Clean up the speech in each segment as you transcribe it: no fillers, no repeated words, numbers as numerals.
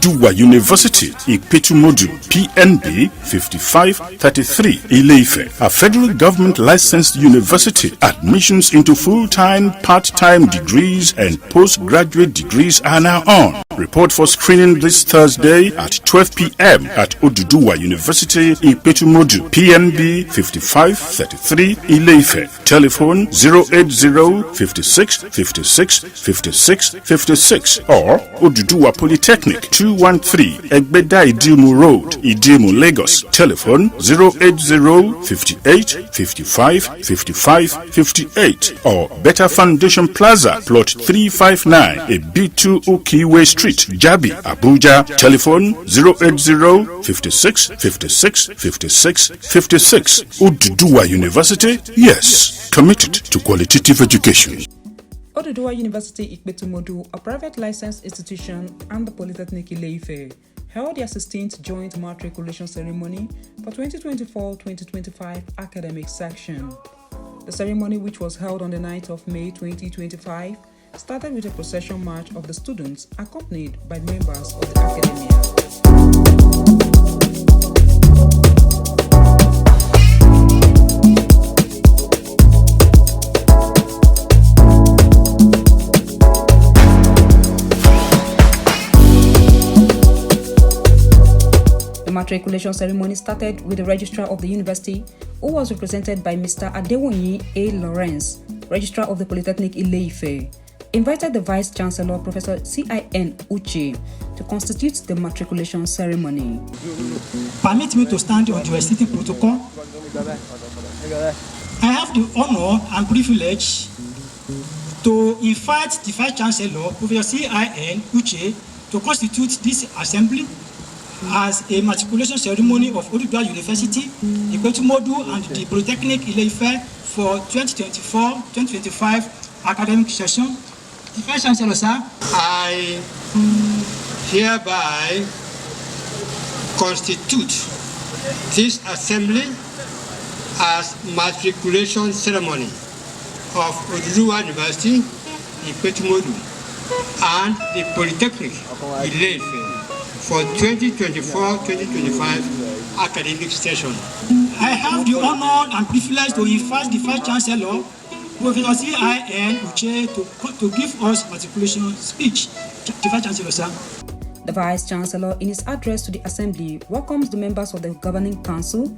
Oduduwa University, Ipetumodu, PNB 5533, Ile-Ife, a federal government licensed university. Admissions into full-time, part-time degrees and postgraduate degrees are now on. Report for screening this Thursday at 12 p.m. at Oduduwa University, Ipetumodu, PNB 5533, Ile-Ife. Telephone 080 56 56 56 56 or Oduduwa Polytechnic 213 Egbeda Idimu Road, Idimu, Lagos. Telephone 080 58 55 55 58 or Better Foundation Plaza, Plot 359, B2 Ukiwe Street, Jabi, Abuja. Telephone 080 56 56 56 56. Oduduwa University, yes, committed to qualitative education. Oduduwa University Ikpetumodu, a private licensed institution, and the Polytechnic Ile-Ife held their 16th joint matriculation ceremony for 2024-2025 academic section. The ceremony, which was held on the 9th of May 2025, started with a procession march of the students accompanied by members of the academia. The matriculation ceremony started with the registrar of the university, who was represented by Mr. Adewonyi A. Lawrence, registrar of the Polytechnic Ile-Ife, invited the Vice Chancellor, Professor C.I.N. Uche, to constitute the matriculation ceremony. Permit me to stand on the sitting protocol. I have the honor and privilege to invite the Vice Chancellor, Professor C.I.N. Uche, to constitute this assembly as a matriculation ceremony of Oduduwa University, Ikpetumodu, and the Polytechnic Ile-Ife for 2024-2025 academic session. The Vice Chancellor, sir. I hereby constitute this assembly as matriculation ceremony of Oduduwa University, Ikpetumodu, and the Polytechnic Ile-Ife for 2024-2025 academic session. I have the honor and privilege to invite the Vice Chancellor, Professor C.I.N. Uche, to give us matriculation speech. The Vice Chancellor, sir. The Vice Chancellor, in his address to the Assembly, welcomes the members of the Governing Council,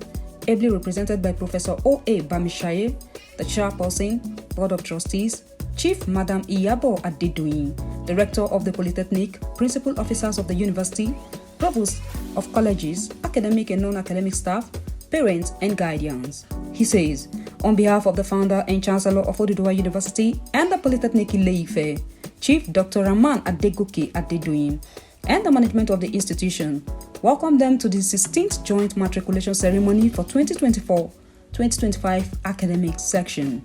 ably represented by Professor O.A. Bamishaye, the Chairperson, Board of Trustees, Chief Madam Iyabo Adedoyin, the Rector of the Polytechnic, Principal Officers of the University, Provost of Colleges, academic and non-academic staff, parents and guardians. He says, on behalf of the founder and Chancellor of Oduduwa University and the Polytechnic Ile-Ife, Chief Dr. Rahman Adegoke Adedoyin, and the management of the institution, welcome them to the 16th joint matriculation ceremony for 2024-2025 academic section.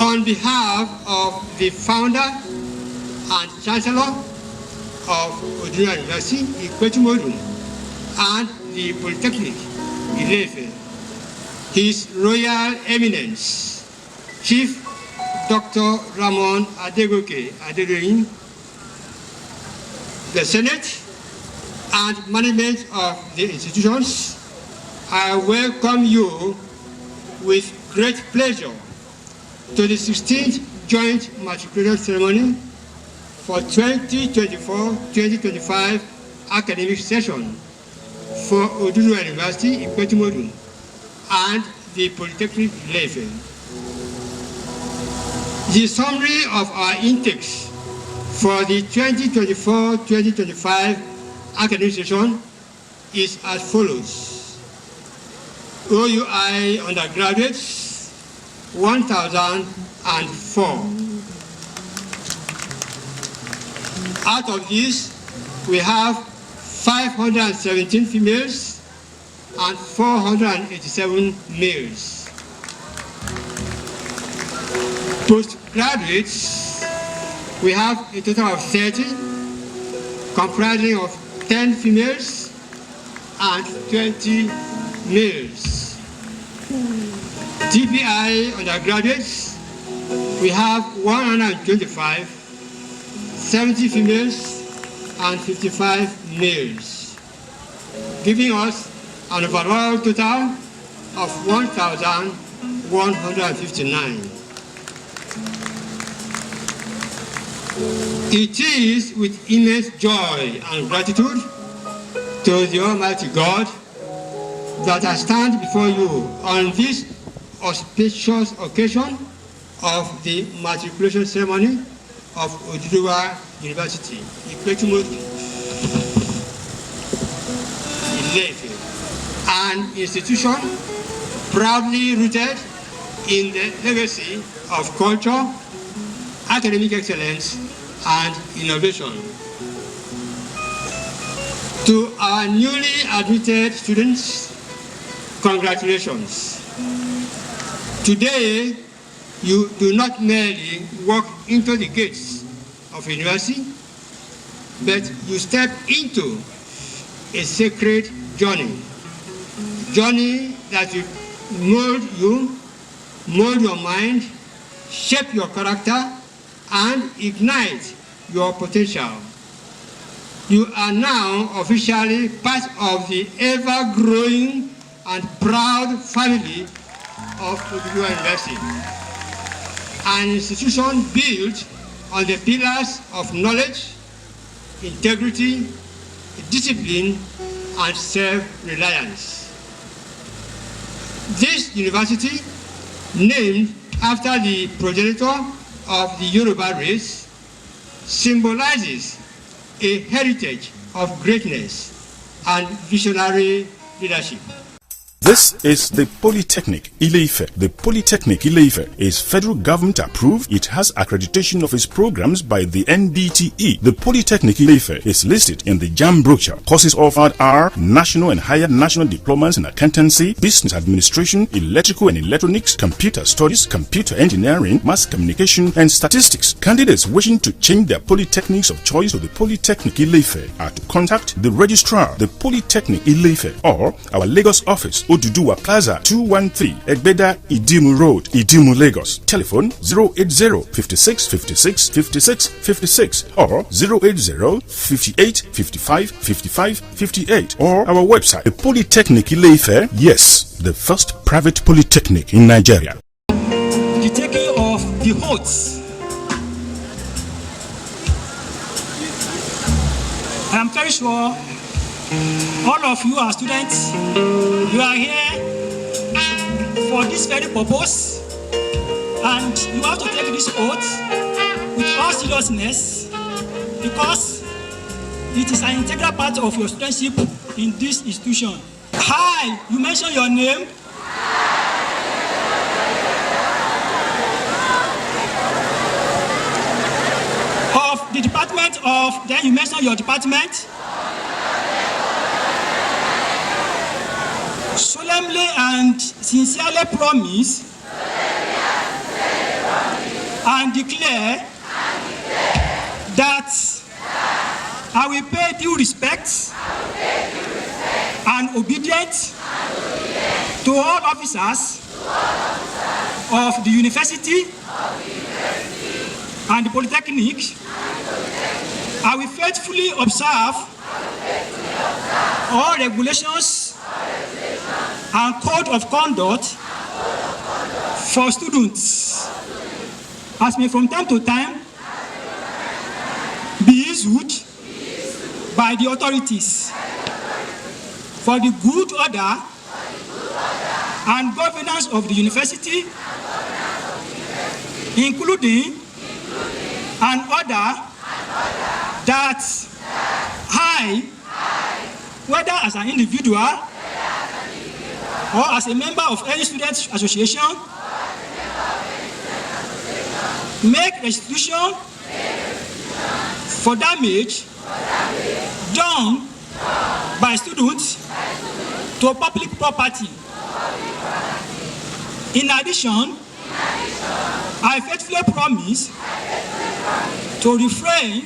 On behalf of the founder and Chancellor of Oduduwa University, Ikpetumodu, and the Polytechnic Ile-Ife, His Royal Eminence, Chief Dr. Ramon Adegoke Adedoyin, the Senate, and management of the institutions, I welcome you with great pleasure to the 16th joint matriculation ceremony for 2024-2025 academic session for Oduduwa University, Ikpetumodu, and the Polytechnic Ile-Ife. The summary of our intakes for the 2024-2025 academic session is as follows. OUI undergraduates, 1,004. Out of these, we have 517 females and 487 males. Postgraduates, we have a total of 30, comprising of 10 females and 20 males. TPI undergraduates, we have 125, 70 females 155 males, giving us an overall total of 1,159. It is with immense joy and gratitude to the Almighty God that I stand before you on this auspicious occasion of the matriculation ceremony of Oduduwa University, an institution proudly rooted in the legacy of culture, academic excellence, and innovation. To our newly admitted students, congratulations. Today, you do not merely walk into the gates of a university, but you step into a sacred journey that will mold your mind, shape your character, and ignite your potential. You are now officially part of the ever-growing and proud family of Oduduwa University, an institution built on the pillars of knowledge, integrity, discipline, and self-reliance. This university, named after the progenitor of the Yoruba race, symbolizes a heritage of greatness and visionary leadership. This is the Polytechnic Ile-Ife. The Polytechnic Ile-Ife is federal government approved. It has accreditation of its programs by the NDTE. The Polytechnic Ile-Ife is listed in the JAM brochure. Courses offered are national and higher national diplomas in accountancy, business administration, electrical and electronics, computer studies, computer engineering, mass communication, and statistics. Candidates wishing to change their polytechnics of choice to the Polytechnic Ile-Ife are to contact the registrar, the Polytechnic Ile-Ife, or our Lagos office, Oduduwa Plaza, 213 Egbeda Idimu Road, Idimu, Lagos. Telephone 080 56 56 56 56 or 080 58 55 55 58, or our website, the Polytechnic Ile-Ife. Yes, the first private polytechnic in Nigeria. The taking of the oaths. I am very sure all of you are students. You are here for this very purpose, and you have to take this oath with all seriousness, because it is an integral part of your studentship in this institution. Hi, you mention your name. Of the department of, then you mention your department. Solemnly and sincerely promise and declare that I will pay due respect and obedience to all officers of the university and the Polytechnic. I will faithfully observe all regulations and code of conduct for students, as may from time to time be issued by the authorities for the good order and governance of the university, including an order that I, whether as an individual or as a member of any student association, make restitution for damage done by students to public property. In addition, I faithfully promise to refrain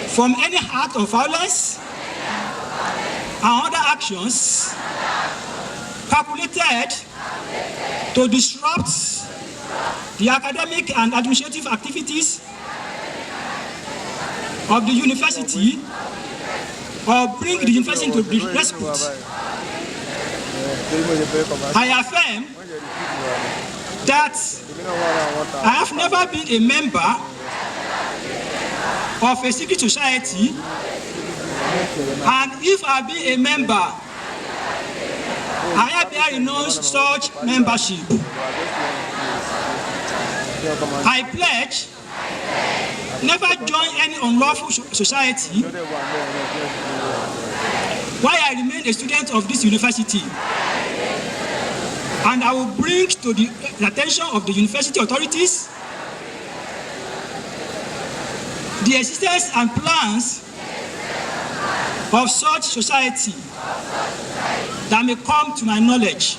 from any act of violence and other actions calculated to disrupt the academic and administrative activities of the university or bring the university into dispute. I affirm that I have never been a member of a secret society, and if I be a member, I hereby renounce such membership. I pledge never join any unlawful society while I remain a student of this university. And I will bring to the attention of the university authorities the existence and plans of such society that may come to my knowledge.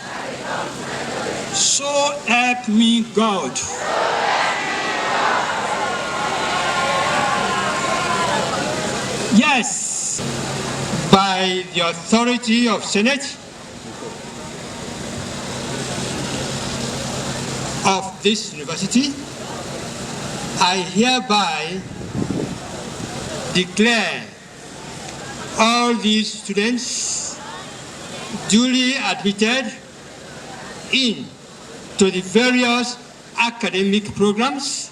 So help me God. Yes. By the authority of Senate of this university, I hereby declare all these students duly admitted into the various academic programs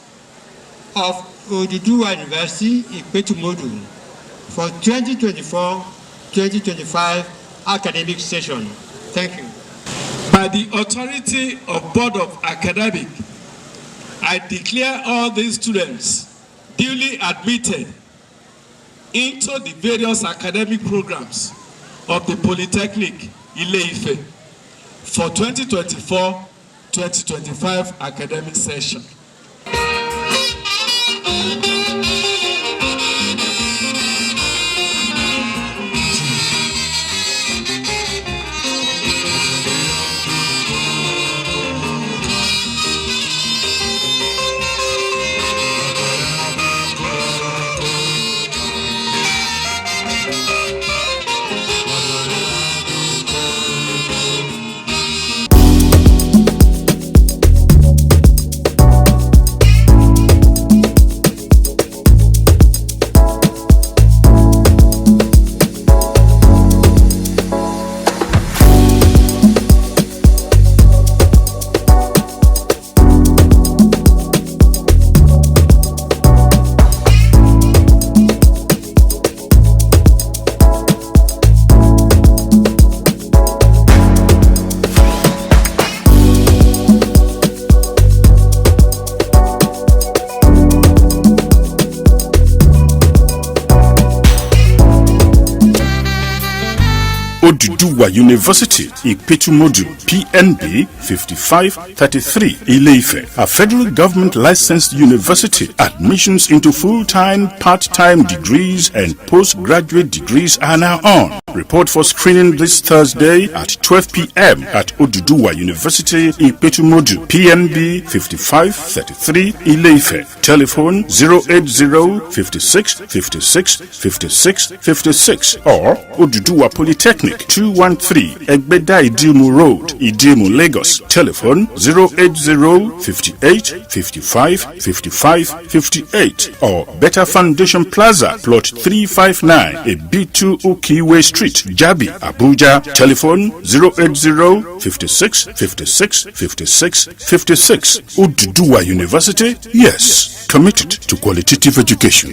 of Oduduwa University Ikpetu-Modu for 2024-2025 academic session. Thank you. By the authority of Board of Academic, I declare all these students duly admitted into the various academic programs of the Polytechnic Ile-Ife for 2024-2025 academic session. Oduduwa University, Ikpetu-Modu, PNB 5533, Ile-Ife, a federal government licensed university. Admissions into full-time, part-time degrees and postgraduate degrees are now on. Report for screening this Thursday at 12 p.m. at Oduduwa University, Ikpetu-Modu, PNB 5533, Ile-Ife. Telephone 080 56 56 56 56 or Oduduwa Polytechnic 213 Egbeda Idimu Road, Idimu, Lagos. Telephone 080 58 55 55 58 or Better Foundation Plaza, Plot 359, B2 Ukiwe Street, Jabi, Abuja. Telephone 080 56 56 56 56. Oduduwa University, yes, committed to qualitative education.